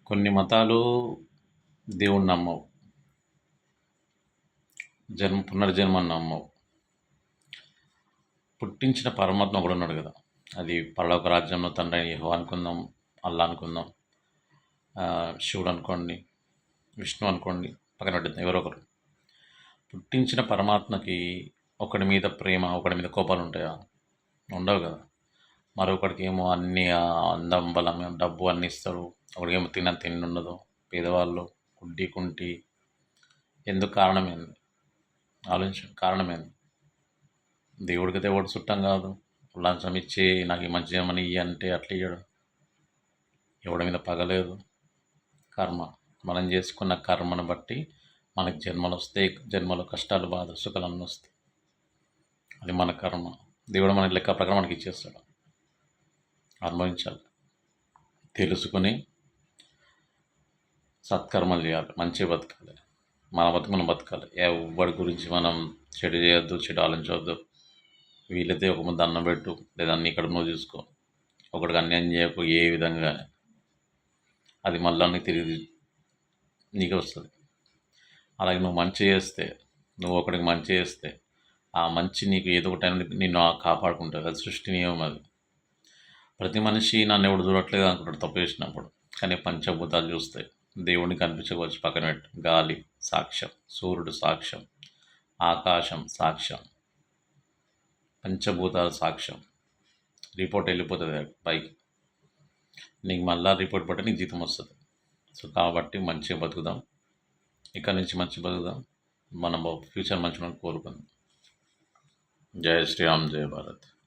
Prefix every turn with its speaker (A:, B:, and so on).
A: కొన్ని మతాలు దేవుడిని నమ్మవు. పునర్జన్మని నమ్మవు. పుట్టించిన పరమాత్మ ఒకడున్నాడు కదా! అది పరలోక రాజ్యంలో తండ్రి అయిన యెహోవా అనుకుందాం, అల్లా అనుకుందాం, శివుడు అనుకోండి, విష్ణు అనుకోండి, పక్కన పెట్టేద్దాం ఎవరో ఒకరు. పుట్టించిన పరమాత్మకి ఒకడి మీద ప్రేమ, ఒకడి మీద కోపాలు ఉంటాయా? ఉండవు కదా! మరొకడికి ఏమో అన్ని అందం, బలం, డబ్బు అన్నీ ఇస్తాడు. ఒకడికేమో తిండి ఉండదు. పేదవాళ్ళు, కుంటి ఎందుకు? కారణమేంది? ఆలోచించండి. కారణమేంది? దేవుడికైతే ఎవడు చుట్టం కాదు. లంచం ఇచ్చి నాకు ఈ మంచి చేయమని ఇయ్యి అంటే అట్లా ఇయ్యడు. ఎవడి మీద పగలేదు. కర్మ, మనం చేసుకున్న కర్మను బట్టి మనకి జన్మలు వస్తాయి. జన్మలో కష్టాలు, బాధ, సుఖాలు అన్నీ వస్తాయి. అది మన కర్మ. దేవుడు మన లెక్క ప్రకారం మనకి ఇచ్చేస్తాడు. అనుభవించాలి. తెలుసుకుని సత్కర్మలు చేయాలి, మంచిగా బతకాలి. మన బతుకు మనం బతకాలి. ఎవరి గురించి మనం చెడు చేయొద్దు, చెడు ఆలోచించవద్దు. వీలైతే ఒక ముద్ద అన్నం పెట్టు, లేదా అన్ని ఇక్కడ నువ్వు చూసుకో. ఒకడికి అన్యాయం చేయకు ఏ విధంగా. అది మళ్ళీ తిరిగి నీకే వస్తుంది. అలాగే నువ్వు మంచి చేస్తే, నువ్వు ఒకడికి మంచి చేస్తే ఆ మంచి నీకు ఏదో ఒక టైం నిన్ను కాపాడుకుంటుంది. అది సృష్టి నియమం. అది ప్రతి మనిషి నన్ను ఎవడు చూడట్లేదు అనుకుంటాడు తప్పు చేసినప్పుడు. కానీ పంచభూతాలు చూస్తాయి. దేవుడిని కనిపించవచ్చు, పక్కన పెట్టు. గాలి సాక్ష్యం, సూర్యుడు సాక్ష్యం, ఆకాశం సాక్ష్యం, పంచభూతాల సాక్ష్యం. రిపోర్ట్ వెళ్ళిపోతుంది పైకి. నీకు మళ్ళా రిపోర్ట్ పట్టే నీకు జీతం వస్తుంది. సో కాబట్టి మంచిగా బతుకుదాం. ఇక్కడ నుంచి మంచిగా బతుకుదాం. మన ఫ్యూచర్ మంచిగా కోరుకుందాం. జై శ్రీరామ్, జై భారత్.